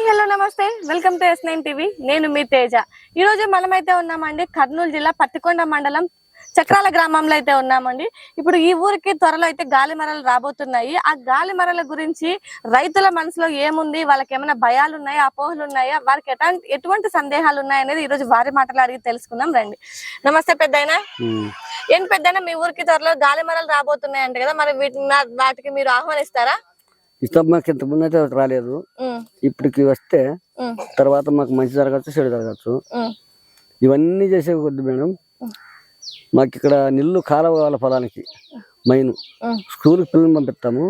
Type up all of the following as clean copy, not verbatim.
hello నమస్తే welcome to S9 TV నేను మీ తేజ ఈ రోజు మనమైతే ఉన్నామండి కర్నూలు జిల్లా పత్తికొండ మండలం చక్రాల గ్రామంలో అయితే ఉన్నామండి ఇప్పుడు ఈ ఊరికి త్వరలో అయితే గాలి మరలు రాబోతున్నాయి ఆ గాలి మరల గురించి రైతుల మనసులో ఏముంది వాళ్ళకి ఏమైనా భయాలు ఉన్నాయా అపోహలు ఉన్నాయా వారికి ఎటువంటి సందేహాలు ఉన్నాయి అనేది ఈ రోజు వారి మాటలు అడిగి తెలుసుకుందాం రండి నమస్తే పెద్దయినా ఏం పెద్దయినా మీ ఊరికి త్వరలో గాలి మరలు రాబోతున్నాయి అంటే కదా మరి వాటికి మీరు ఆహ్వానిస్తారా ఇష్టం మాకు ఇంత ముందు అయితే రాలేదు ఇప్పటికి వస్తే తర్వాత మాకు మంచి జరగచ్చు చెడు జరగచ్చు ఇవన్నీ చేసే కొద్ది మేడం మాకు ఇక్కడ నీళ్లు కాలువ కావాలి పొలానికి మైన్ స్కూల్కి పిల్లల్ని పంపిస్తాము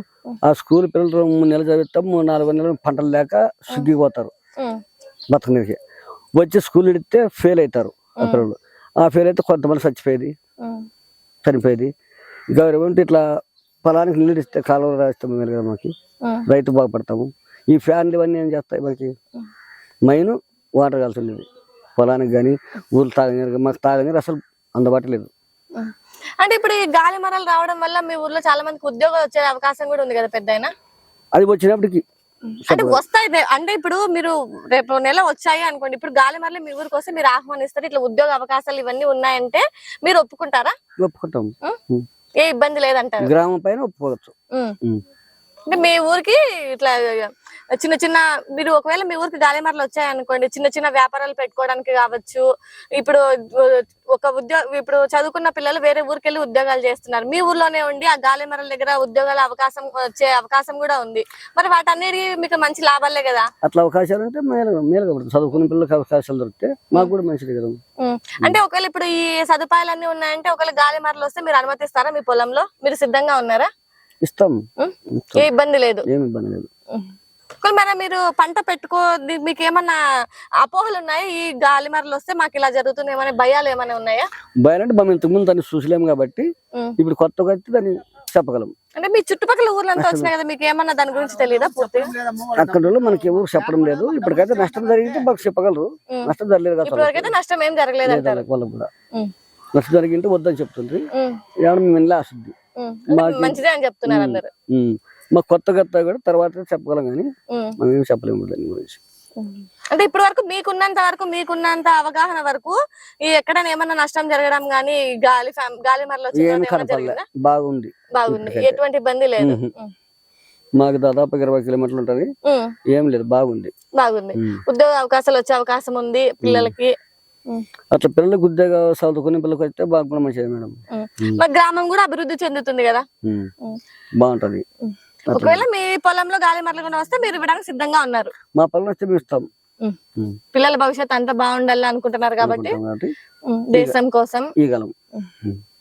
ఆ స్కూల్ పిల్లలు 3 నెలలు చదివిస్తాము 4 నెలలు పంటలు లేక సిగ్గిపోతారు బతకనికి వచ్చి స్కూల్ ఇడితే ఫెయిల్ అవుతారు ఆ పిల్లలు ఆ ఫెయిల్ అయితే కొంతమంది చనిపోయేది గవర్నమెంట్ ఇట్లా పొలానికి నీళ్ళు ఇస్తే కాలువ రాస్తాము మీరు కదా మాకు రైతు బాగుపడతాము ఈ ఫ్యాన్లు ఇవన్నీ ఏం చేస్తాయి మనకి మైన్ వాటర్ కలిసి ఉండేది పొలానికి కానీ ఊళ్ళు తాగనీరు మాకు తాగనీరు అసలు అందుబాటు లేదు అంటే ఇప్పుడు ఈ గాలి మరలు రావడం వల్ల మీ ఊర్లో చాలా మందికి ఉద్యోగాలు వచ్చే అవకాశం కూడా ఉంది కదా పెద్దయినా అది వచ్చినప్పటికి అంటే వస్తాయి అంటే ఇప్పుడు మీరు రేపు నెల వచ్చాయి అనుకోండి ఇప్పుడు గాలి మరలు మీ ఊరికి వస్తే మీరు ఆహ్వానిస్తారు ఇట్లా ఉద్యోగ అవకాశాలు ఇవన్నీ ఉన్నాయంటే మీరు ఒప్పుకుంటారా ఒప్పుకుంటాం ఏ ఇబ్బంది లేదంటారు గ్రామం పైన ఒప్పుకోవచ్చు అంటే మీ ఊరికి ఇట్లా చిన్న చిన్న మీరు ఒకవేళ మీ ఊరికి గాలి మరలు వచ్చాయనుకోండి చిన్న చిన్న వ్యాపారాలు పెట్టుకోవడానికి కావచ్చు ఇప్పుడు ఇప్పుడు చదువుకున్న పిల్లలు వేరే ఊరికి వెళ్ళి ఉద్యోగాలు చేస్తున్నారు మీ ఊర్లోనే ఉండి ఆ గాలి మరల దగ్గర ఉద్యోగాల అవకాశం వచ్చే అవకాశం కూడా ఉంది మరి వాటన్నిటి మీకు మంచి లాభాలే కదా అట్లా అవకాశాలు అంటే మేలుగా చదువుకున్న పిల్లలకు అవకాశాలు దొరికితే మాకు కూడా మంచిది కదా అంటే ఒకవేళ ఇప్పుడు ఈ సదుపాయాలన్నీ ఉన్నాయంటే ఒకవేళ గాలి మరలు వస్తే మీరు అనుమతిస్తారా మీ పొలంలో మీరు సిద్ధంగా ఉన్నారా ఇస్తాం ఏ ఇబ్బంది లేదు ఏమి ఇబ్బంది లేదు మరి మీరు పంట పెట్టుకో మీకు ఏమన్నా అపోహలు ఉన్నాయి ఈ గాలి మరలు వస్తే మాకు ఇలా జరుగుతుంది ఏమైనా భయాలు ఏమైనా ఉన్నాయా భయాలంటే మనం ఇంతకుముందు దాన్ని చూసలేము కాబట్టి ఇప్పుడు కొత్తగా వచ్చి దాన్ని చెప్పగలం అంటే మీ చుట్టుపక్కల ఊర్లంతా వచ్చినాయి కదా మీకు ఏమన్నా దాని గురించి తెలియదా పూర్తిగా అక్కడ మనకి ఎవరు చెప్పడం లేదు ఇప్పటికైతే నష్టం జరిగితే మాకు చెప్పగలరు నష్టం జరగలేదు కదా ఇప్పటివరకైతే నష్టం ఏం జరగలేదు అంటారు వాళ్ళకి కూడా నష్టం జరిగింటే వద్దని చెప్తుంది ఏమన్నా మేము వెళ్ళి ఆశుద్ది మంచిదే అని చెప్తున్నారు అందరు మాకు కొత్త కూడా తర్వాత చెప్పగలం కానీ మనం ఏం చెప్పలేము దాని గురించి అంటే ఇప్పటి వరకు మీకున్నంత అవగాహన వరకు ఈ ఎక్కడైనా ఏమన్నా నష్టం జరగడం గానీ గాలి మరలో బాగుంది ఎటువంటి ఇబ్బంది లేదు మాకు దాదాపు 20 కిలోమీటర్లు ఉంటది ఏం లేదు బాగుంది ఉద్యోగ అవకాశాలు వచ్చే అవకాశం ఉంది పిల్లలకి అట్లా పిల్లలకు ఉద్యోగ చదువుకునే పిల్లలకు వస్తే బాగా కూడా మంచిది మేడం మా గ్రామం కూడా అభివృద్ధి చెందుతుంది కదా బాగుంటది ఒకవేళ మీ పొలంలో గాలి మరలు కూడా వస్తే మీరు ఇవ్వడానికి సిద్ధంగా ఉన్నారు మా పొలం వస్తే మేము ఇస్తాం పిల్లల భవిష్యత్తు అంతా బాగుండాలి అనుకుంటున్నారు కాబట్టి దేశం కోసం ఇవ్వగలం